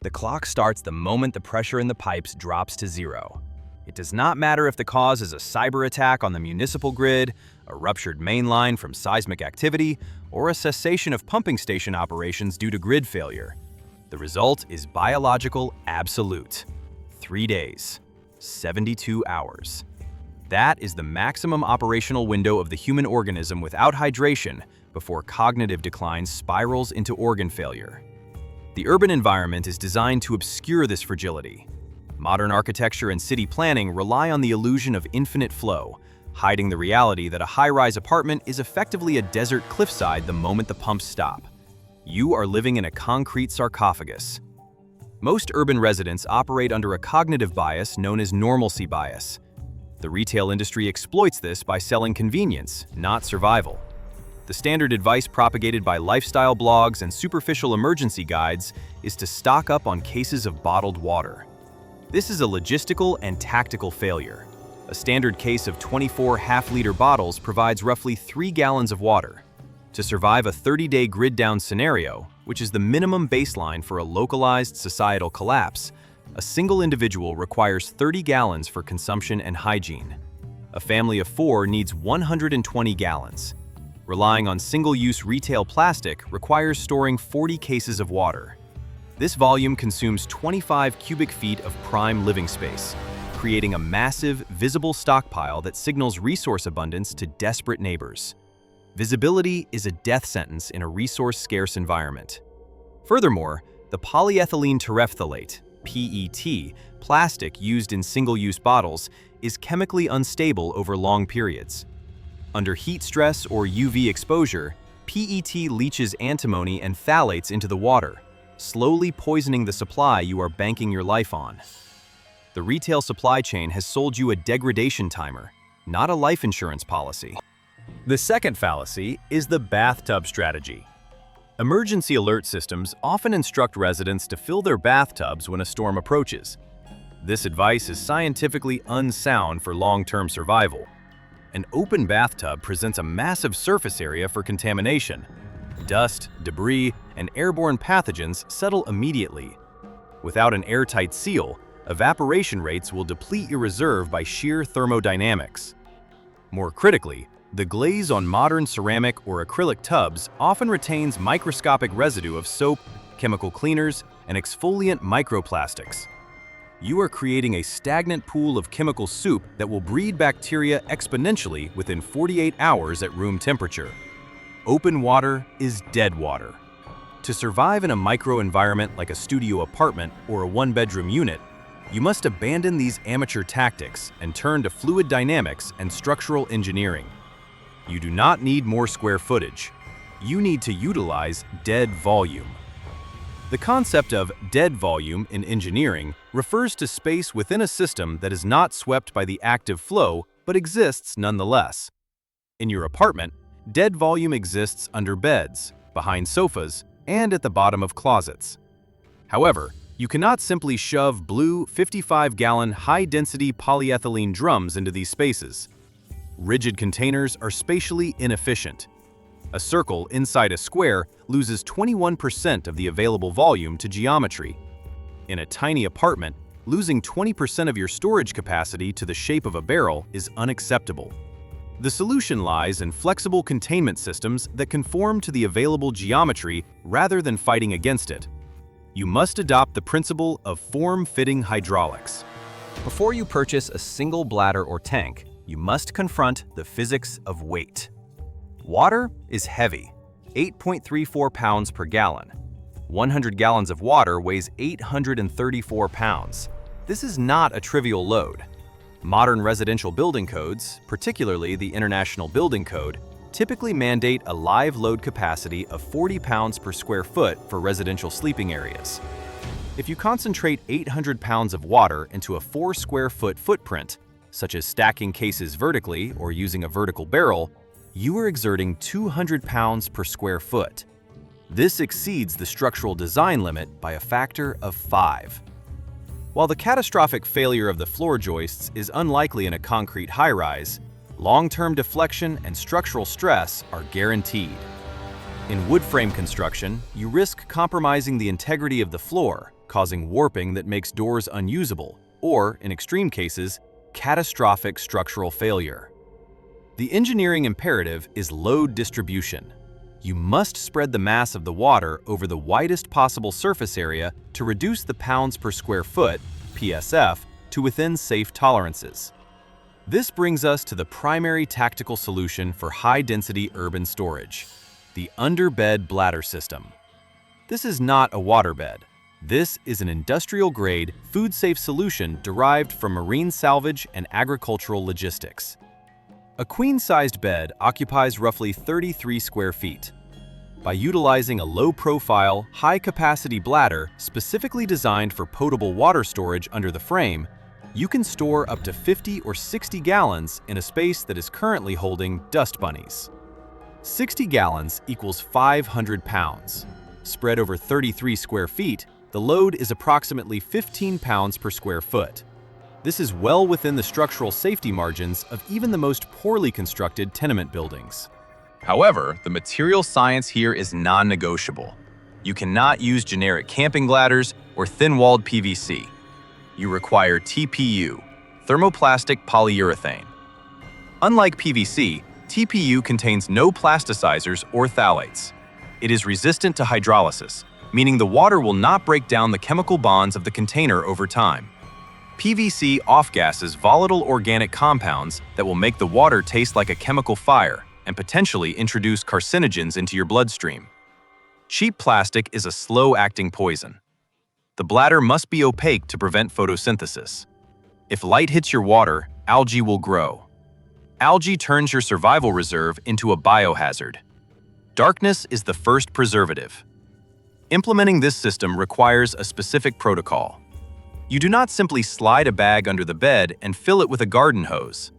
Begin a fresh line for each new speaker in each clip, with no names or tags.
The clock starts the moment the pressure in the pipes drops to zero. It does not matter if the cause is a cyber attack on the municipal grid, a ruptured main line from seismic activity, or a cessation of pumping station operations due to grid failure. The result is biological absolute. 3 days, 72 hours. That is the maximum operational window of the human organism without hydration before cognitive decline spirals into organ failure. The urban environment is designed to obscure this fragility. Modern architecture and city planning rely on the illusion of infinite flow, hiding the reality that a high-rise apartment is effectively a desert cliffside the moment the pumps stop. You are living in a concrete sarcophagus. Most urban residents operate under a cognitive bias known as normalcy bias. The retail industry exploits this by selling convenience, not survival. The standard advice propagated by lifestyle blogs and superficial emergency guides is to stock up on cases of bottled water. This is a logistical and tactical failure. A standard case of 24 half-liter bottles provides roughly 3 gallons of water. To survive a 30-day grid-down scenario, which is the minimum baseline for a localized societal collapse, a single individual requires 30 gallons for consumption and hygiene. A family of 4 needs 120 gallons. Relying on single-use retail plastic requires storing 40 cases of water. This volume consumes 25 cubic feet of prime living space, creating a massive, visible stockpile that signals resource abundance to desperate neighbors. Visibility is a death sentence in a resource-scarce environment. Furthermore, the polyethylene terephthalate, PET, plastic used in single-use bottles is chemically unstable over long periods. Under heat stress or UV exposure, PET leaches antimony and phthalates into the water, slowly poisoning the supply you are banking your life on. The retail supply chain has sold you a degradation timer, not a life insurance policy. The second fallacy is the bathtub strategy. Emergency alert systems often instruct residents to fill their bathtubs when a storm approaches. This advice is scientifically unsound for long-term survival. An open bathtub presents a massive surface area for contamination. Dust, debris, and airborne pathogens settle immediately. Without an airtight seal, evaporation rates will deplete your reserve by sheer thermodynamics. More critically, the glaze on modern ceramic or acrylic tubs often retains microscopic residue of soap, chemical cleaners, and exfoliant microplastics. You are creating a stagnant pool of chemical soup that will breed bacteria exponentially within 48 hours at room temperature. Open water is dead water. To survive in a microenvironment like a studio apartment or a one-bedroom unit, you must abandon these amateur tactics and turn to fluid dynamics and structural engineering. You do not need more square footage. You need to utilize dead volume. The concept of dead volume in engineering refers to space within a system that is not swept by the active flow but exists nonetheless. In your apartment, dead volume exists under beds, behind sofas, and at the bottom of closets. However, you cannot simply shove blue 55-gallon high-density polyethylene drums into these spaces. Rigid containers are spatially inefficient. A circle inside a square loses 21% of the available volume to geometry. In a tiny apartment, losing 20% of your storage capacity to the shape of a barrel is unacceptable. The solution lies in flexible containment systems that conform to the available geometry rather than fighting against it. You must adopt the principle of form-fitting hydraulics. Before you purchase a single bladder or tank, you must confront the physics of weight. Water is heavy, 8.34 pounds per gallon. 100 gallons of water weighs 834 pounds. This is not a trivial load. Modern residential building codes, particularly the International Building Code, typically mandate a live load capacity of 40 pounds per square foot for residential sleeping areas. If you concentrate 800 pounds of water into a 4 square foot footprint, such as stacking cases vertically or using a vertical barrel, you are exerting 200 pounds per square foot. This exceeds the structural design limit by a factor of 5. While the catastrophic failure of the floor joists is unlikely in a concrete high-rise, long-term deflection and structural stress are guaranteed. In wood frame construction, you risk compromising the integrity of the floor, causing warping that makes doors unusable, or, in extreme cases, catastrophic structural failure. The engineering imperative is load distribution. You must spread the mass of the water over the widest possible surface area to reduce the pounds per square foot, PSF, to within safe tolerances. This brings us to the primary tactical solution for high-density urban storage, the underbed bladder system. This is not a waterbed. This is an industrial-grade, food-safe solution derived from marine salvage and agricultural logistics. A queen-sized bed occupies roughly 33 square feet. By utilizing a low-profile, high-capacity bladder specifically designed for potable water storage under the frame, you can store up to 50 or 60 gallons in a space that is currently holding dust bunnies. 60 gallons equals 500 pounds. Spread over 33 square feet, the load is approximately 15 pounds per square foot. This is well within the structural safety margins of even the most poorly constructed tenement buildings.
However, the material science here is non-negotiable. You cannot use generic camping bladders or thin-walled PVC. You require TPU, thermoplastic polyurethane. Unlike PVC, TPU contains no plasticizers or phthalates. It is resistant to hydrolysis, meaning the water will not break down the chemical bonds of the container over time. PVC off-gasses volatile organic compounds that will make the water taste like a chemical fire and potentially introduce carcinogens into your bloodstream. Cheap plastic is a slow-acting poison. The bladder must be opaque to prevent photosynthesis. If light hits your water, algae will grow. Algae turns your survival reserve into a biohazard. Darkness is the first preservative. Implementing this system requires a specific protocol. You do not simply slide a bag under the bed and fill it with a garden hose.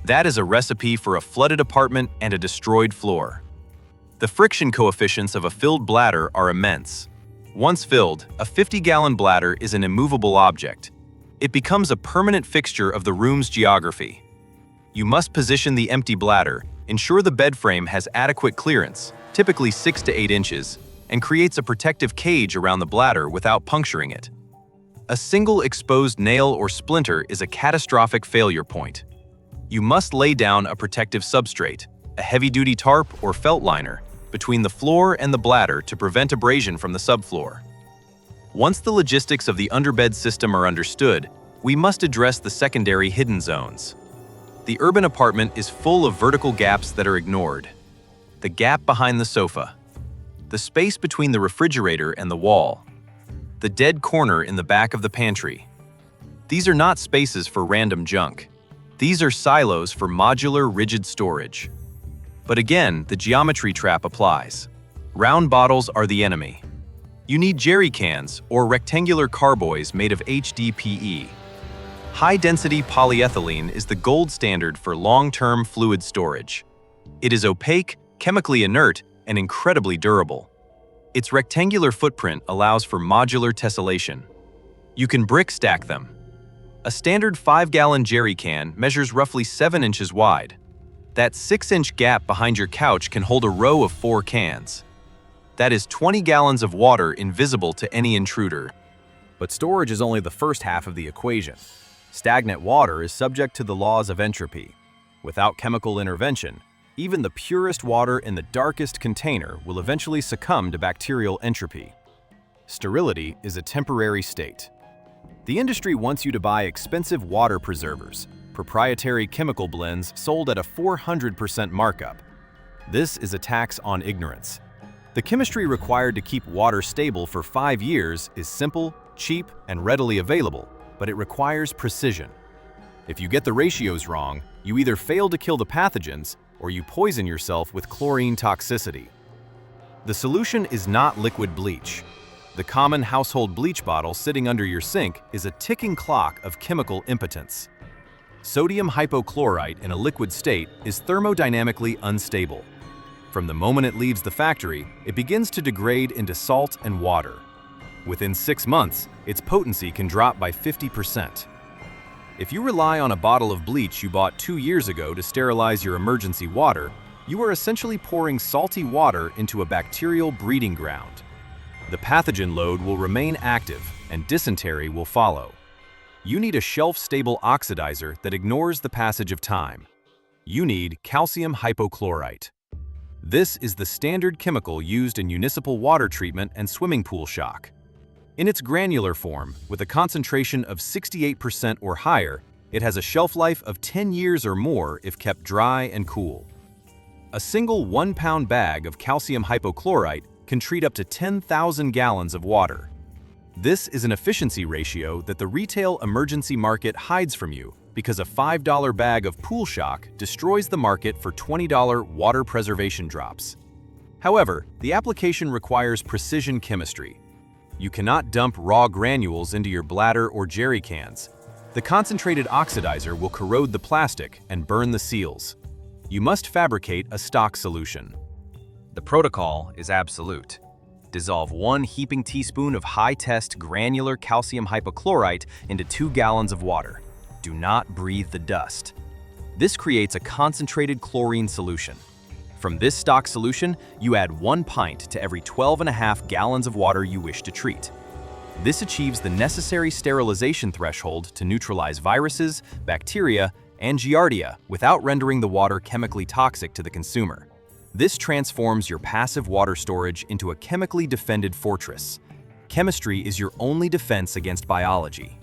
That is a recipe for a flooded apartment and a destroyed floor. The friction coefficients of a filled bladder are immense. Once filled, a 50-gallon bladder is an immovable object. It becomes a permanent fixture of the room's geography. You must position the empty bladder, ensure the bed frame has adequate clearance, typically 6 to 8 inches, and creates a protective cage around the bladder without puncturing it. A single exposed nail or splinter is a catastrophic failure point. You must lay down a protective substrate, a heavy-duty tarp or felt liner, between the floor and the bladder to prevent abrasion from the subfloor. Once the logistics of the underbed system are understood, we must address the secondary hidden zones. The urban apartment is full of vertical gaps that are ignored. The gap behind the sofa, the space between the refrigerator and the wall, the dead corner in the back of the pantry. These are not spaces for random junk. These are silos for modular, rigid storage. But again, the geometry trap applies. Round bottles are the enemy. You need jerry cans or rectangular carboys made of HDPE. High-density polyethylene is the gold standard for long-term fluid storage. It is opaque, chemically inert, and incredibly durable. Its rectangular footprint allows for modular tessellation. You can brick stack them. A standard 5-gallon jerry can measures roughly 7 inches wide. That 6-inch gap behind your couch can hold a row of 4 cans. That is 20 gallons of water invisible to any intruder.
But storage is only the first half of the equation. Stagnant water is subject to the laws of entropy. Without chemical intervention, even the purest water in the darkest container will eventually succumb to bacterial entropy. Sterility is a temporary state. The industry wants you to buy expensive water preservers, proprietary chemical blends sold at a 400% markup. This is a tax on ignorance. The chemistry required to keep water stable for 5 years is simple, cheap, and readily available, but it requires precision. If you get the ratios wrong, you either fail to kill the pathogens or you poison yourself with chlorine toxicity. The solution is not liquid bleach. The common household bleach bottle sitting under your sink is a ticking clock of chemical impotence. Sodium hypochlorite in a liquid state is thermodynamically unstable. From the moment it leaves the factory, it begins to degrade into salt and water. Within 6 months, its potency can drop by 50%. If you rely on a bottle of bleach you bought 2 years ago to sterilize your emergency water, you are essentially pouring salty water into a bacterial breeding ground. The pathogen load will remain active and dysentery will follow. You need a shelf-stable oxidizer that ignores the passage of time. You need calcium hypochlorite. This is the standard chemical used in municipal water treatment and swimming pool shock. In its granular form, with a concentration of 68% or higher, it has a shelf life of 10 years or more if kept dry and cool. A single 1-pound bag of calcium hypochlorite can treat up to 10,000 gallons of water. This is an efficiency ratio that the retail emergency market hides from you because a $5 bag of pool shock destroys the market for $20 water preservation drops. However, the application requires precision chemistry. You cannot dump raw granules into your bladder or jerry cans. The concentrated oxidizer will corrode the plastic and burn the seals. You must fabricate a stock solution. The protocol is absolute. Dissolve 1 heaping teaspoon of high-test granular calcium hypochlorite into 2 gallons of water. Do not breathe the dust. This creates a concentrated chlorine solution. From this stock solution, you add 1 pint to every 12.5 gallons of water you wish to treat. This achieves the necessary sterilization threshold to neutralize viruses, bacteria, and giardia without rendering the water chemically toxic to the consumer. This transforms your passive water storage into a chemically defended fortress. Chemistry is your only defense against biology.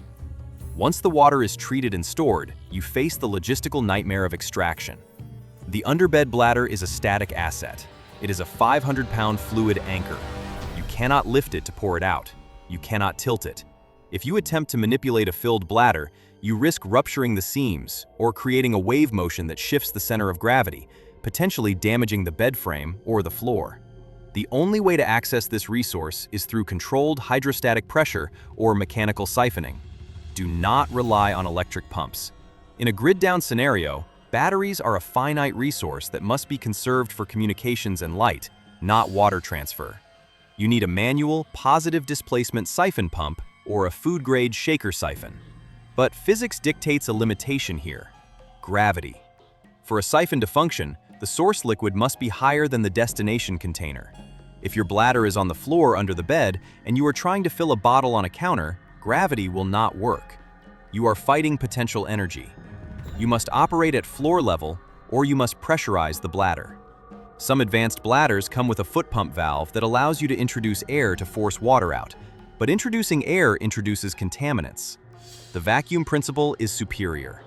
Once the water is treated and stored, you face the logistical nightmare of extraction. The underbed bladder is a static asset. It is a 500-pound fluid anchor. You cannot lift it to pour it out. You cannot tilt it. If you attempt to manipulate a filled bladder, you risk rupturing the seams or creating a wave motion that shifts the center of gravity, potentially damaging the bed frame or the floor. The only way to access this resource is through controlled hydrostatic pressure or mechanical siphoning. Do not rely on electric pumps. In a grid-down scenario, batteries are a finite resource that must be conserved for communications and light, not water transfer. You need a manual, positive displacement siphon pump or a food-grade shaker siphon. But physics dictates a limitation here: gravity. For a siphon to function, the source liquid must be higher than the destination container. If your bladder is on the floor under the bed and you are trying to fill a bottle on a counter, gravity will not work. You are fighting potential energy. You must operate at floor level or you must pressurize the bladder. Some advanced bladders come with a foot pump valve that allows you to introduce air to force water out, but introducing air introduces contaminants. The vacuum principle is superior.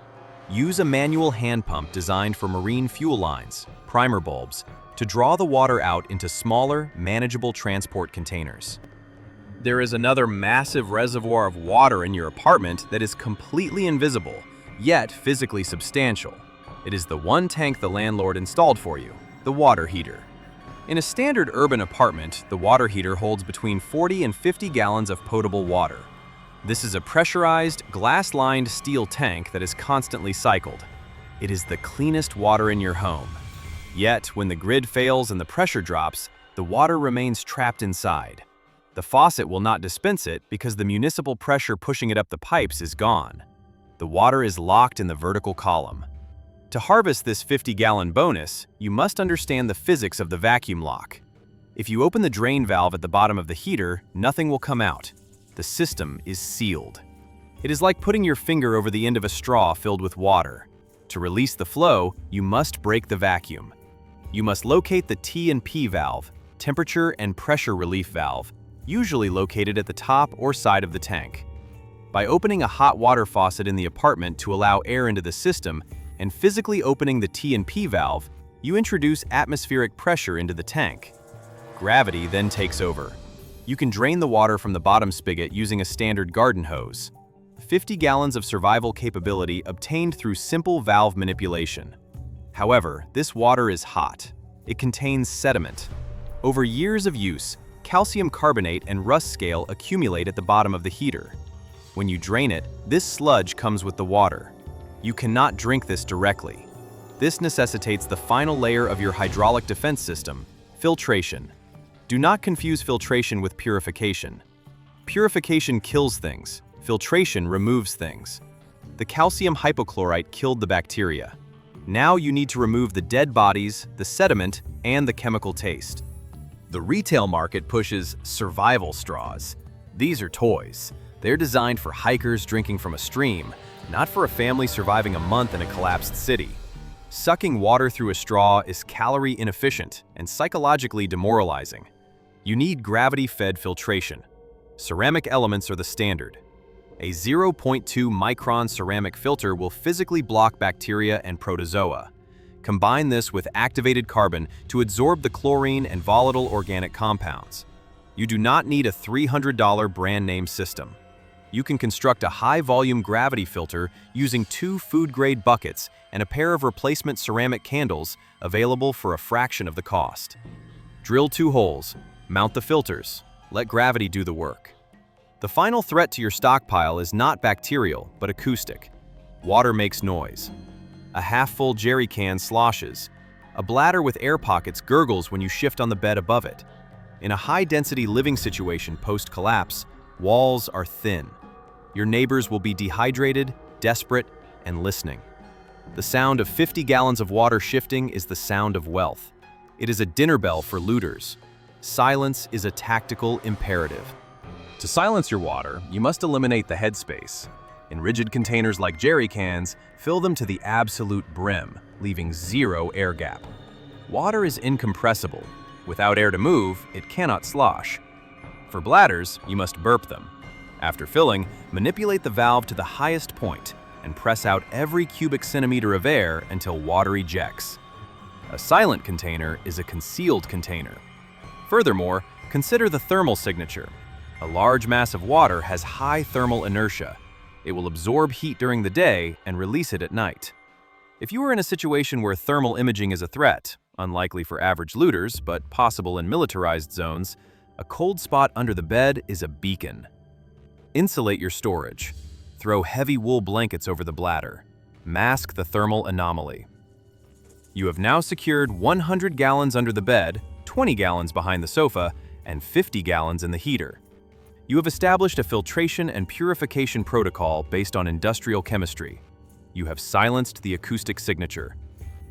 Use a manual hand pump designed for marine fuel lines, primer bulbs, to draw the water out into smaller, manageable transport containers. There is another massive reservoir of water in your apartment that is completely invisible, yet physically substantial. It is the one tank the landlord installed for you, the water heater. In a standard urban apartment, the water heater holds between 40 and 50 gallons of potable water. This is a pressurized, glass-lined steel tank that is constantly cycled. It is the cleanest water in your home. Yet, when the grid fails and the pressure drops, the water remains trapped inside. The faucet will not dispense it because the municipal pressure pushing it up the pipes is gone. The water is locked in the vertical column. To harvest this 50-gallon bonus, you must understand the physics of the vacuum lock. If you open the drain valve at the bottom of the heater, nothing will come out. The system is sealed. It is like putting your finger over the end of a straw filled with water. To release the flow, you must break the vacuum. You must locate the T and P valve, temperature and pressure relief valve, usually located at the top or side of the tank. By opening a hot water faucet in the apartment to allow air into the system and physically opening the T and P valve, you introduce atmospheric pressure into the tank. Gravity then takes over. You can drain the water from the bottom spigot using a standard garden hose. 50 gallons of survival capability obtained through simple valve manipulation. However, this water is hot. It contains sediment. Over years of use, calcium carbonate and rust scale accumulate at the bottom of the heater. When you drain it, this sludge comes with the water. You cannot drink this directly. This necessitates the final layer of your hydraulic defense system, filtration. Do not confuse filtration with purification. Purification kills things. Filtration removes things. The calcium hypochlorite killed the bacteria. Now you need to remove the dead bodies, the sediment, and the chemical taste. The retail market pushes survival straws. These are toys. They're designed for hikers drinking from a stream, not for a family surviving a month in a collapsed city. Sucking water through a straw is calorie inefficient and psychologically demoralizing. You need gravity-fed filtration. Ceramic elements are the standard. A 0.2 micron ceramic filter will physically block bacteria and protozoa. Combine this with activated carbon to absorb the chlorine and volatile organic compounds. You do not need a $300 brand name system. You can construct a high-volume gravity filter using 2 food-grade buckets and a pair of replacement ceramic candles available for a fraction of the cost. Drill 2 holes, mount the filters, let gravity do the work. The final threat to your stockpile is not bacterial, but acoustic. Water makes noise. A half-full jerry can sloshes. A bladder with air pockets gurgles when you shift on the bed above it. In a high-density living situation post-collapse, walls are thin. Your neighbors will be dehydrated, desperate, and listening. The sound of 50 gallons of water shifting is the sound of wealth. It is a dinner bell for looters. Silence is a tactical imperative. To silence your water, you must eliminate the headspace. In rigid containers like jerry cans, fill them to the absolute brim, leaving 0 air gap. Water is incompressible. Without air to move, it cannot slosh. For bladders, you must burp them. After filling, manipulate the valve to the highest point and press out every cubic centimeter of air until water ejects. A silent container is a concealed container. Furthermore, consider the thermal signature. A large mass of water has high thermal inertia. It will absorb heat during the day and release it at night. If you are in a situation where thermal imaging is a threat, unlikely for average looters, but possible in militarized zones, a cold spot under the bed is a beacon. Insulate your storage. Throw heavy wool blankets over the bladder. Mask the thermal anomaly. You have now secured 100 gallons under the bed, 20 gallons behind the sofa, and 50 gallons in the heater. You have established a filtration and purification protocol based on industrial chemistry. You have silenced the acoustic signature.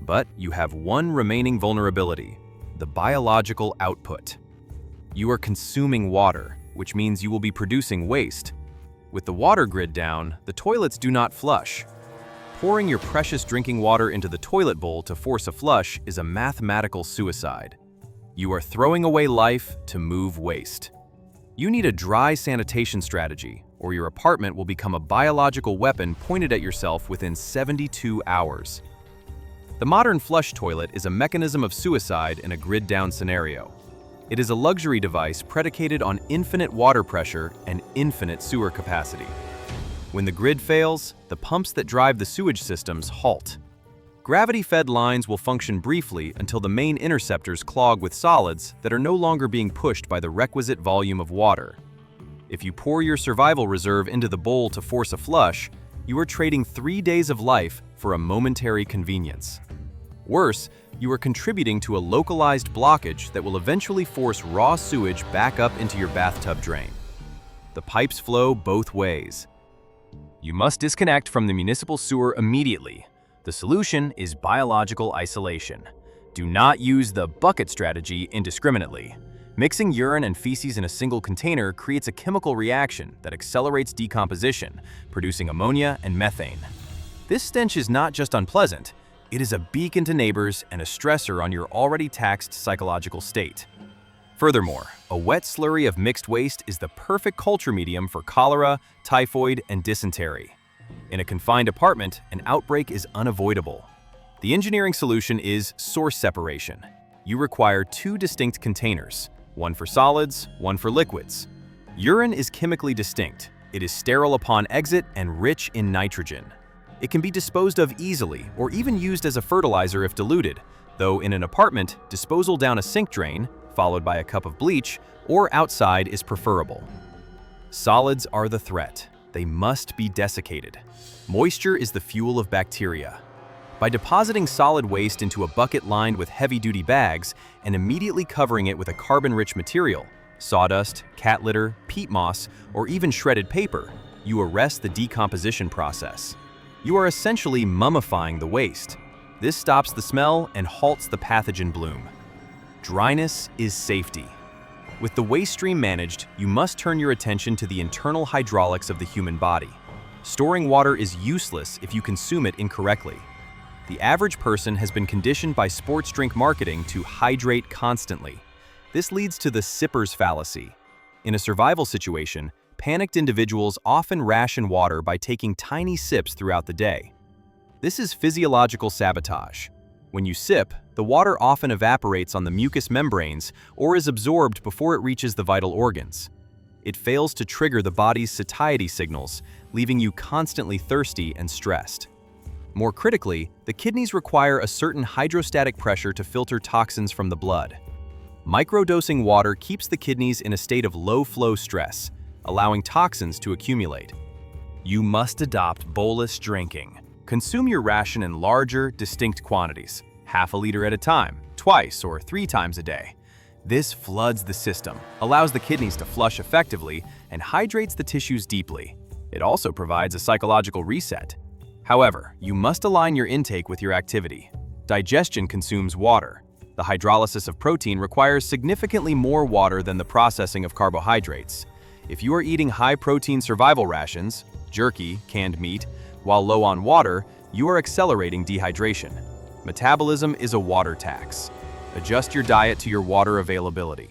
But you have one remaining vulnerability: the biological output. You are consuming water, which means you will be producing waste. With the water grid down, the toilets do not flush. Pouring your precious drinking water into the toilet bowl to force a flush is a mathematical suicide. You are throwing away life to move waste. You need a dry sanitation strategy, or your apartment will become a biological weapon pointed at yourself within 72 hours. The modern flush toilet is a mechanism of suicide in a grid-down scenario. It is a luxury device predicated on infinite water pressure and infinite sewer capacity. When the grid fails, the pumps that drive the sewage systems halt. Gravity-fed lines will function briefly until the main interceptors clog with solids that are no longer being pushed by the requisite volume of water. If you pour your survival reserve into the bowl to force a flush, you are trading 3 days of life for a momentary convenience. Worse, you are contributing to a localized blockage that will eventually force raw sewage back up into your bathtub drain. The pipes flow both ways. You must disconnect from the municipal sewer immediately. The solution is biological isolation. Do not use the bucket strategy indiscriminately. Mixing urine and feces in a single container creates a chemical reaction that accelerates decomposition, producing ammonia and methane. This stench is not just unpleasant, it is a beacon to neighbors and a stressor on your already taxed psychological state. Furthermore, a wet slurry of mixed waste is the perfect culture medium for cholera, typhoid, and dysentery. In a confined apartment, an outbreak is unavoidable. The engineering solution is source separation. You require 2 distinct containers, one for solids, one for liquids. Urine is chemically distinct. It is sterile upon exit and rich in nitrogen. It can be disposed of easily or even used as a fertilizer if diluted, though in an apartment, disposal down a sink drain, followed by a cup of bleach, or outside is preferable. Solids are the threat. They must be desiccated. Moisture is the fuel of bacteria. By depositing solid waste into a bucket lined with heavy-duty bags and immediately covering it with a carbon-rich material, sawdust, cat litter, peat moss, or even shredded paper, you arrest the decomposition process. You are essentially mummifying the waste. This stops the smell and halts the pathogen bloom. Dryness is safety. With the waste stream managed, you must turn your attention to the internal hydraulics of the human body. Storing water is useless if you consume it incorrectly. The average person has been conditioned by sports drink marketing to hydrate constantly. This leads to the sipper's fallacy. In a survival situation, panicked individuals often ration water by taking tiny sips throughout the day. This is physiological sabotage. When you sip, the water often evaporates on the mucous membranes or is absorbed before it reaches the vital organs. It fails to trigger the body's satiety signals, leaving you constantly thirsty and stressed. More critically, the kidneys require a certain hydrostatic pressure to filter toxins from the blood. Microdosing water keeps the kidneys in a state of low-flow stress, allowing toxins to accumulate. You must adopt bolus drinking. Consume your ration in larger, distinct quantities, half a liter at a time, twice or 3 times a day. This floods the system, allows the kidneys to flush effectively, and hydrates the tissues deeply. It also provides a psychological reset. However, you must align your intake with your activity. Digestion consumes water. The hydrolysis of protein requires significantly more water than the processing of carbohydrates. If you are eating high-protein survival rations, jerky, canned meat, while low on water, you are accelerating dehydration. Metabolism is a water tax. Adjust your diet to your water availability.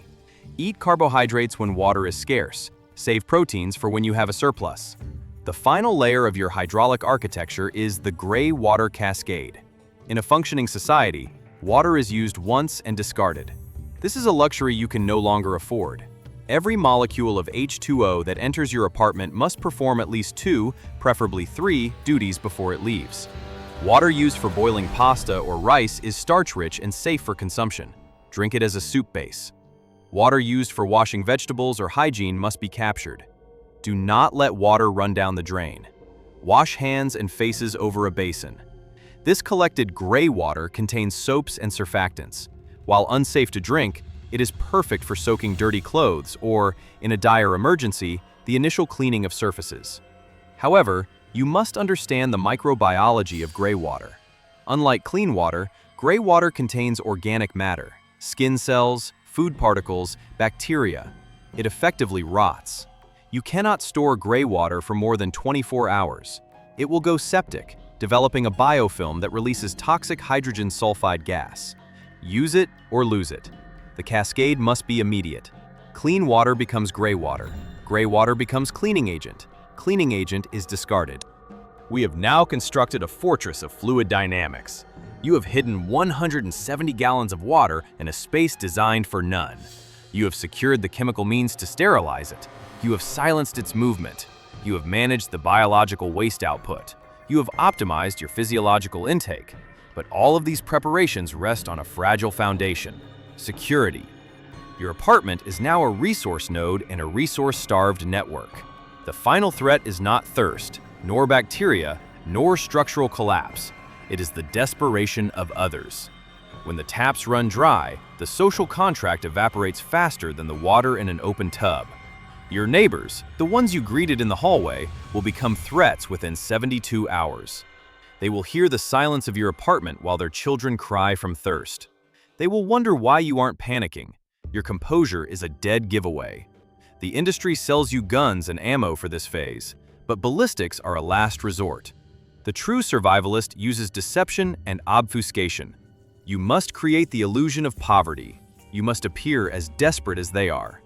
Eat carbohydrates when water is scarce. Save proteins for when you have a surplus. The final layer of your hydraulic architecture is the gray water cascade. In a functioning society, water is used once and discarded. This is a luxury you can no longer afford. Every molecule of H2O that enters your apartment must perform at least 2, preferably 3, duties before it leaves. Water used for boiling pasta or rice is starch-rich and safe for consumption. Drink it as a soup base. Water used for washing vegetables or hygiene must be captured. Do not let water run down the drain. Wash hands and faces over a basin. This collected gray water contains soaps and surfactants. While unsafe to drink, it is perfect for soaking dirty clothes or, in a dire emergency, the initial cleaning of surfaces. However, you must understand the microbiology of gray water. Unlike clean water, gray water contains organic matter, skin cells, food particles, bacteria. It effectively rots. You cannot store gray water for more than 24 hours. It will go septic, developing a biofilm that releases toxic hydrogen sulfide gas. Use it or lose it. The cascade must be immediate. Clean water becomes gray water. Gray water becomes cleaning agent. Cleaning agent is discarded. We have now constructed a fortress of fluid dynamics. You have hidden 170 gallons of water in a space designed for none. You have secured the chemical means to sterilize it. You have silenced its movement. You have managed the biological waste output. You have optimized your physiological intake. But all of these preparations rest on a fragile foundation: security. Your apartment is now a resource node in a resource-starved network. The final threat is not thirst, nor bacteria, nor structural collapse. It is the desperation of others. When the taps run dry, the social contract evaporates faster than the water in an open tub. Your neighbors, the ones you greeted in the hallway, will become threats within 72 hours. They will hear the silence of your apartment while their children cry from thirst. They will wonder why you aren't panicking. Your composure is a dead giveaway. The industry sells you guns and ammo for this phase, but ballistics are a last resort. The true survivalist uses deception and obfuscation. You must create the illusion of poverty. You must appear as desperate as they are.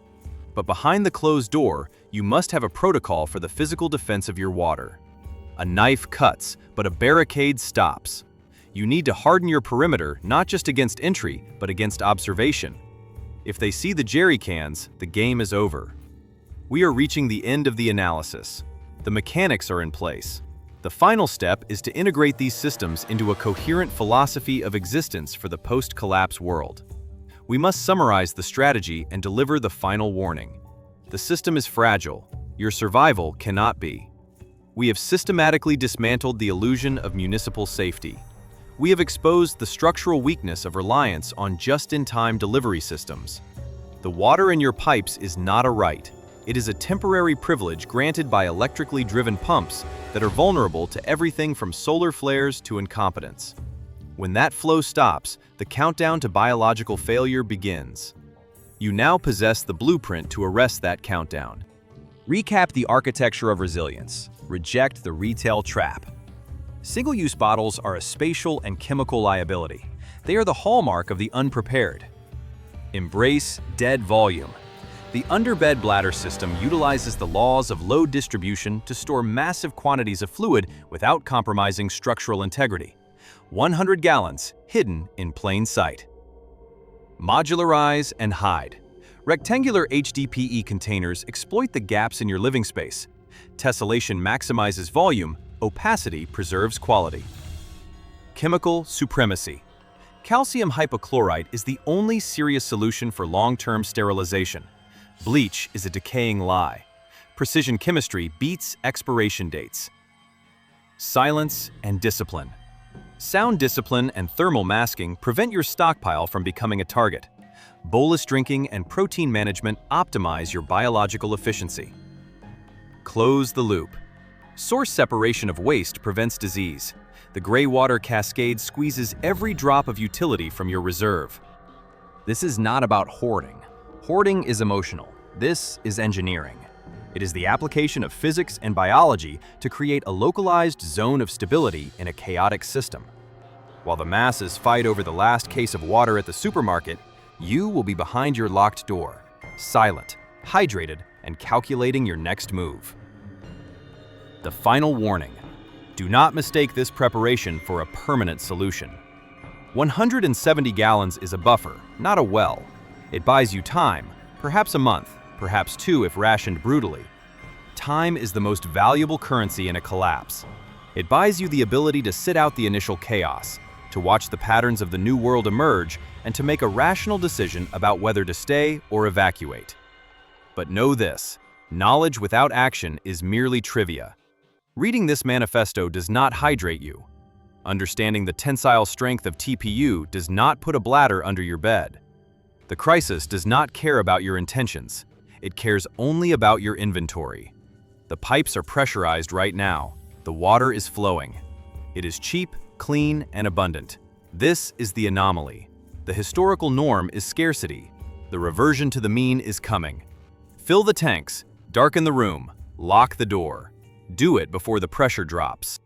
But behind the closed door, you must have a protocol for the physical defense of your water. A knife cuts, but a barricade stops. You need to harden your perimeter not just against entry, but against observation. If they see the jerry cans, the game is over. We are reaching the end of the analysis. The mechanics are in place. The final step is to integrate these systems into a coherent philosophy of existence for the post-collapse world. We must summarize the strategy and deliver the final warning. The system is fragile. Your survival cannot be. We have systematically dismantled the illusion of municipal safety. We have exposed the structural weakness of reliance on just-in-time delivery systems. The water in your pipes is not a right. It is a temporary privilege granted by electrically driven pumps that are vulnerable to everything from solar flares to incompetence. When that flow stops, the countdown to biological failure begins. You now possess the blueprint to arrest that countdown. Recap the architecture of resilience. Reject the retail trap. Single-use bottles are a spatial and chemical liability. They are the hallmark of the unprepared. Embrace dead volume. The Underbed bladder system utilizes the laws of load distribution to store massive quantities of fluid without compromising structural integrity. 100 gallons hidden in plain sight. Modularize and hide. Rectangular HDPE containers exploit the gaps in your living space. Tessellation maximizes volume, opacity preserves quality. Chemical supremacy. Calcium hypochlorite is the only serious solution for long-term sterilization. Bleach is a decaying lie. Precision chemistry beats expiration dates. Silence and discipline. Sound discipline and thermal masking prevent your stockpile from becoming a target. Bolus drinking and protein management optimize your biological efficiency. Close the loop. Source separation of waste prevents disease. The gray water cascade squeezes every drop of utility from your reserve. This is not about hoarding. Hoarding is emotional. This is engineering. It is the application of physics and biology to create a localized zone of stability in a chaotic system. While the masses fight over the last case of water at the supermarket, you will be behind your locked door, silent, hydrated, and calculating your next move. The final warning. Do not mistake this preparation for a permanent solution. 170 gallons is a buffer, not a well. It buys you time, perhaps a month, perhaps two if rationed brutally. Time is the most valuable currency in a collapse. It buys you the ability to sit out the initial chaos, to watch the patterns of the new world emerge, and to make a rational decision about whether to stay or evacuate. But know this, knowledge without action is merely trivia. Reading this manifesto does not hydrate you. Understanding the tensile strength of TPU does not put a bladder under your bed. The crisis does not care about your intentions. It cares only about your inventory. The pipes are pressurized right now. The water is flowing. It is cheap, clean, and abundant. This is the anomaly. The historical norm is scarcity. The reversion to the mean is coming. Fill the tanks, darken the room, lock the door. Do it before the pressure drops.